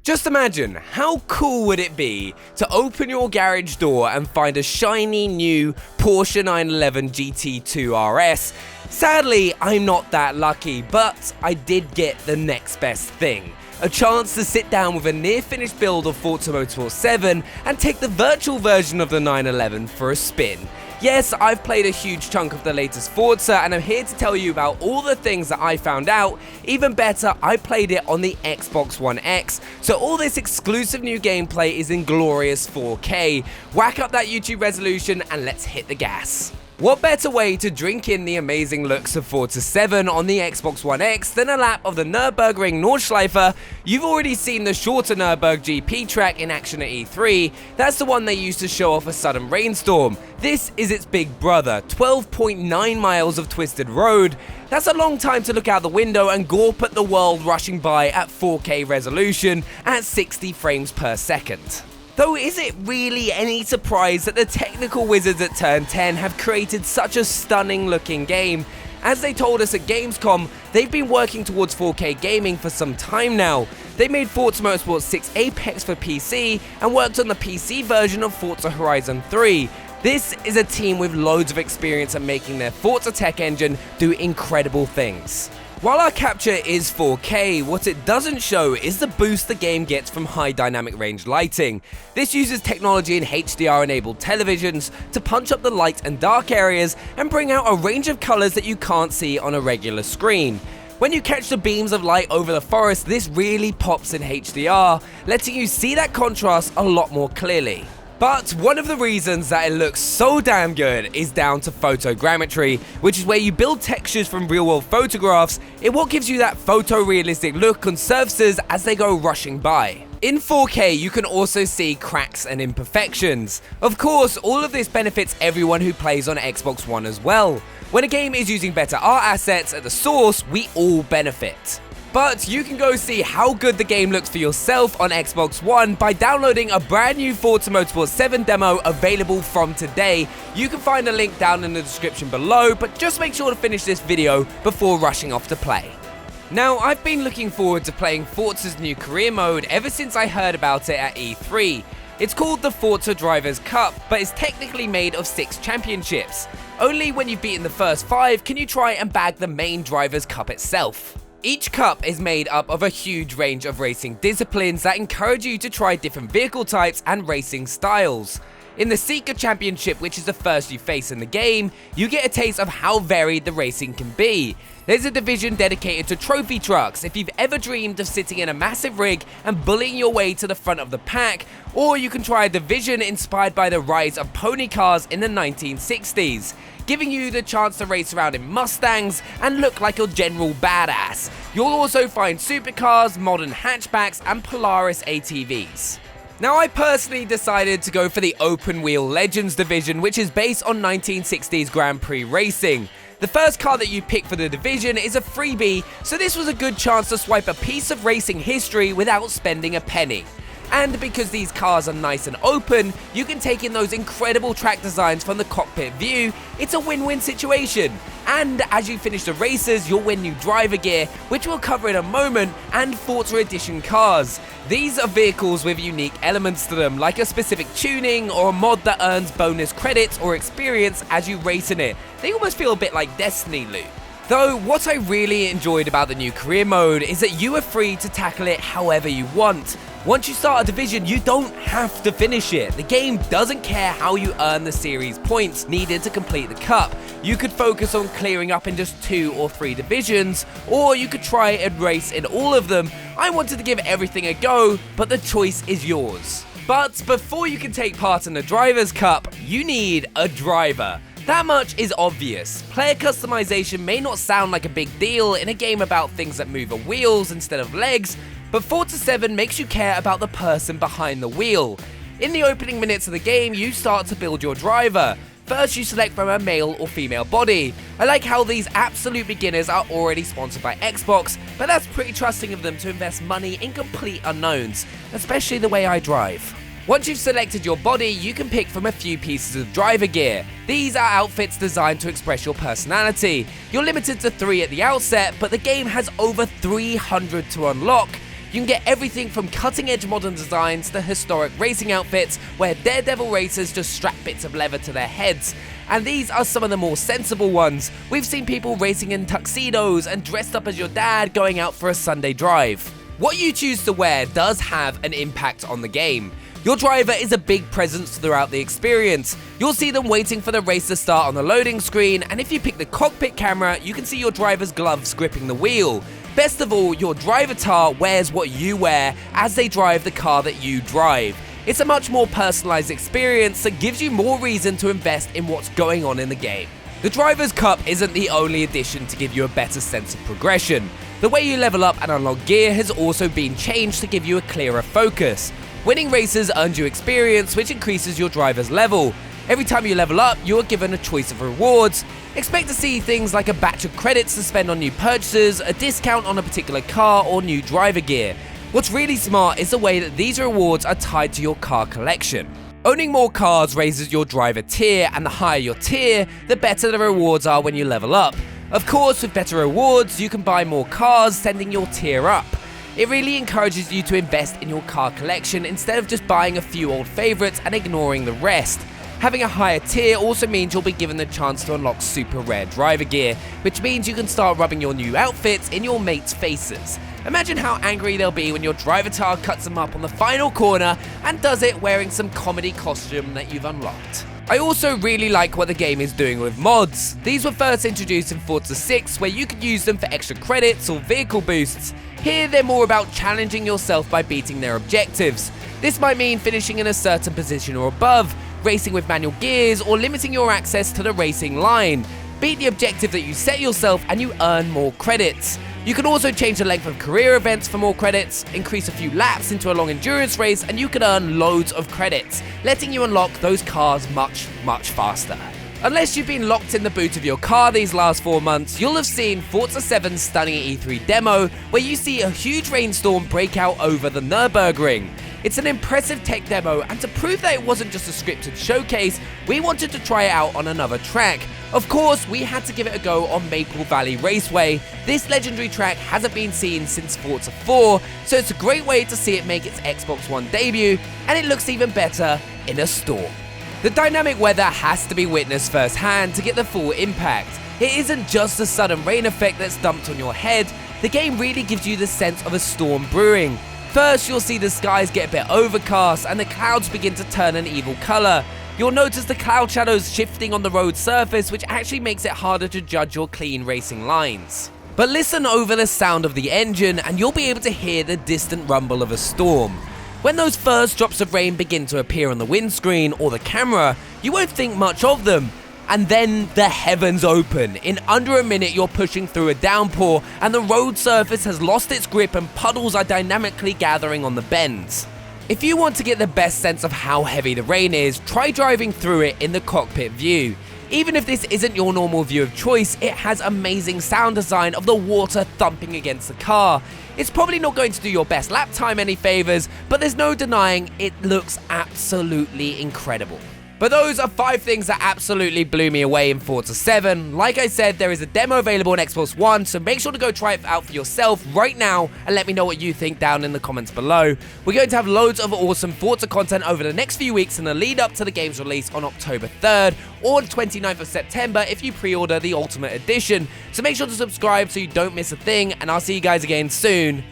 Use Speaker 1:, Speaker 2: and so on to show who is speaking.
Speaker 1: Just imagine, how cool would it be to open your garage door and find a shiny new Porsche 911 GT2 RS? Sadly, I'm not that lucky, but I did get the next best thing. A chance to sit down with a near-finished build of Forza Motorsport 7 and take the virtual version of the 911 for a spin. Yes, I've played a huge chunk of the latest Forza and I'm here to tell you about all the things that I found out. Even better, I played it on the Xbox One X, so all this exclusive new gameplay is in glorious 4K. Whack up that YouTube resolution and let's hit the gas. What better way to drink in the amazing looks of Forza 7 on the Xbox One X than a lap of the Nürburgring Nordschleife? You've already seen the shorter Nürburgring GP track in action at E3, that's the one they used to show off a sudden rainstorm. This is its big brother, 12.9 miles of twisted road. That's a long time to look out the window and gawp at the world rushing by at 4K resolution at 60 frames per second. Though is it really any surprise that the technical wizards at Turn 10 have created such a stunning looking game? As they told us at Gamescom, they've been working towards 4K gaming for some time now. They made Forza Motorsport 6 Apex for PC and worked on the PC version of Forza Horizon 3. This is a team with loads of experience at making their Forza tech engine do incredible things. While our capture is 4K, what it doesn't show is the boost the game gets from high dynamic range lighting. This uses technology in HDR enabled televisions to punch up the light and dark areas and bring out a range of colors that you can't see on a regular screen. When you catch the beams of light over the forest, this really pops in HDR, letting you see that contrast a lot more clearly. But one of the reasons that it looks so damn good is down to photogrammetry, which is where you build textures from real-world photographs in what gives you that photorealistic look on surfaces as they go rushing by. In 4K, you can also see cracks and imperfections. Of course, all of this benefits everyone who plays on Xbox One as well. When a game is using better art assets at the source, we all benefit. But you can go see how good the game looks for yourself on Xbox One by downloading a brand new Forza Motorsport 7 demo available from today. You can find a link down in the description below, but just make sure to finish this video before rushing off to play. Now, I've been looking forward to playing Forza's new career mode ever since I heard about it at E3. It's called the Forza Drivers' Cup, but it's technically made of 6 championships. Only when you've beaten the first 5 can you try and bag the main Drivers' Cup itself. Each cup is made up of a huge range of racing disciplines that encourage you to try different vehicle types and racing styles. In the Seeker Championship, which is the first you face in the game, you get a taste of how varied the racing can be. There's a division dedicated to trophy trucks if you've ever dreamed of sitting in a massive rig and bullying your way to the front of the pack, or you can try a division inspired by the rise of pony cars in the 1960s. Giving you the chance to race around in Mustangs and look like a general badass. You'll also find supercars, modern hatchbacks, and Polaris ATVs. Now, I personally decided to go for the Open Wheel Legends division, which is based on 1960s Grand Prix racing. The first car that you pick for the division is a freebie, so this was a good chance to swipe a piece of racing history without spending a penny. And because these cars are nice and open, you can take in those incredible track designs from the cockpit view. It's a win-win situation. And as you finish the races, you'll win new driver gear, which we'll cover in a moment, and Forza Edition cars. These are vehicles with unique elements to them, like a specific tuning or a mod that earns bonus credits or experience as you race in it. They almost feel a bit like Destiny loot. Though, what I really enjoyed about the new career mode is that you are free to tackle it however you want. Once you start a division, you don't have to finish it. The game doesn't care how you earn the series points needed to complete the cup. You could focus on clearing up in just 2 or 3 divisions, or you could try and race in all of them. I wanted to give everything a go, but the choice is yours. But before you can take part in the Drivers' Cup, you need a driver. That much is obvious. Player customization may not sound like a big deal in a game about things that move on wheels instead of legs, but Forza 7 makes you care about the person behind the wheel. In the opening minutes of the game, you start to build your driver. First, you select from a male or female body. I like how these absolute beginners are already sponsored by Xbox, but that's pretty trusting of them to invest money in complete unknowns, especially the way I drive. Once you've selected your body, you can pick from a few pieces of driver gear. These are outfits designed to express your personality. You're limited to 3 at the outset, but the game has over 300 to unlock. You can get everything from cutting-edge modern designs to historic racing outfits where daredevil racers just strap bits of leather to their heads. And these are some of the more sensible ones. We've seen people racing in tuxedos and dressed up as your dad going out for a Sunday drive. What you choose to wear does have an impact on the game. Your driver is a big presence throughout the experience. You'll see them waiting for the race to start on the loading screen, and if you pick the cockpit camera, you can see your driver's gloves gripping the wheel. Best of all, your drivatar wears what you wear as they drive the car that you drive. It's a much more personalized experience that gives you more reason to invest in what's going on in the game. The Driver's Cup isn't the only addition to give you a better sense of progression. The way you level up and unlock gear has also been changed to give you a clearer focus. Winning races earns you experience, which increases your driver's level. Every time you level up, you are given a choice of rewards. Expect to see things like a batch of credits to spend on new purchases, a discount on a particular car, or new driver gear. What's really smart is the way that these rewards are tied to your car collection. Owning more cars raises your driver tier, and the higher your tier, the better the rewards are when you level up. Of course, with better rewards, you can buy more cars, sending your tier up. It really encourages you to invest in your car collection instead of just buying a few old favourites and ignoring the rest. Having a higher tier also means you'll be given the chance to unlock super rare driver gear, which means you can start rubbing your new outfits in your mates' faces. Imagine how angry they'll be when your drivatar cuts them up on the final corner and does it wearing some comedy costume that you've unlocked. I also really like what the game is doing with mods. These were first introduced in Forza 6, where you could use them for extra credits or vehicle boosts. Here they're more about challenging yourself by beating their objectives. This might mean finishing in a certain position or above, racing with manual gears, or limiting your access to the racing line. Beat the objective that you set yourself and you earn more credits. You can also change the length of career events for more credits, increase a few laps into a long endurance race, and you can earn loads of credits, letting you unlock those cars much faster. Unless you've been locked in the boot of your car these last 4 months, you'll have seen Forza 7's stunning E3 demo, where you see a huge rainstorm break out over the Nürburgring. It's an impressive tech demo, and to prove that it wasn't just a scripted showcase, we wanted to try it out on another track. Of course, we had to give it a go on Maple Valley Raceway. This legendary track hasn't been seen since Forza 4, so it's a great way to see it make its Xbox One debut, and it looks even better in a storm. The dynamic weather has to be witnessed firsthand to get the full impact. It isn't just a sudden rain effect that's dumped on your head, the game really gives you the sense of a storm brewing. First, you'll see the skies get a bit overcast and the clouds begin to turn an evil colour. You'll notice the cloud shadows shifting on the road surface, which actually makes it harder to judge your clean racing lines. But listen over the sound of the engine and you'll be able to hear the distant rumble of a storm. When those first drops of rain begin to appear on the windscreen or the camera, you won't think much of them. And then the heavens open. In under a minute, you're pushing through a downpour and the road surface has lost its grip and puddles are dynamically gathering on the bends. If you want to get the best sense of how heavy the rain is, try driving through it in the cockpit view. Even if this isn't your normal view of choice, it has amazing sound design of the water thumping against the car. It's probably not going to do your best lap time any favors, but there's no denying it looks absolutely incredible. But those are 5 things that absolutely blew me away in Forza 7. Like I said, there is a demo available on Xbox One, so make sure to go try it out for yourself right now and let me know what you think down in the comments below. We're going to have loads of awesome Forza content over the next few weeks in the lead up to the game's release on October 3rd or 29th of September if you pre-order the Ultimate Edition. So make sure to subscribe so you don't miss a thing, and I'll see you guys again soon.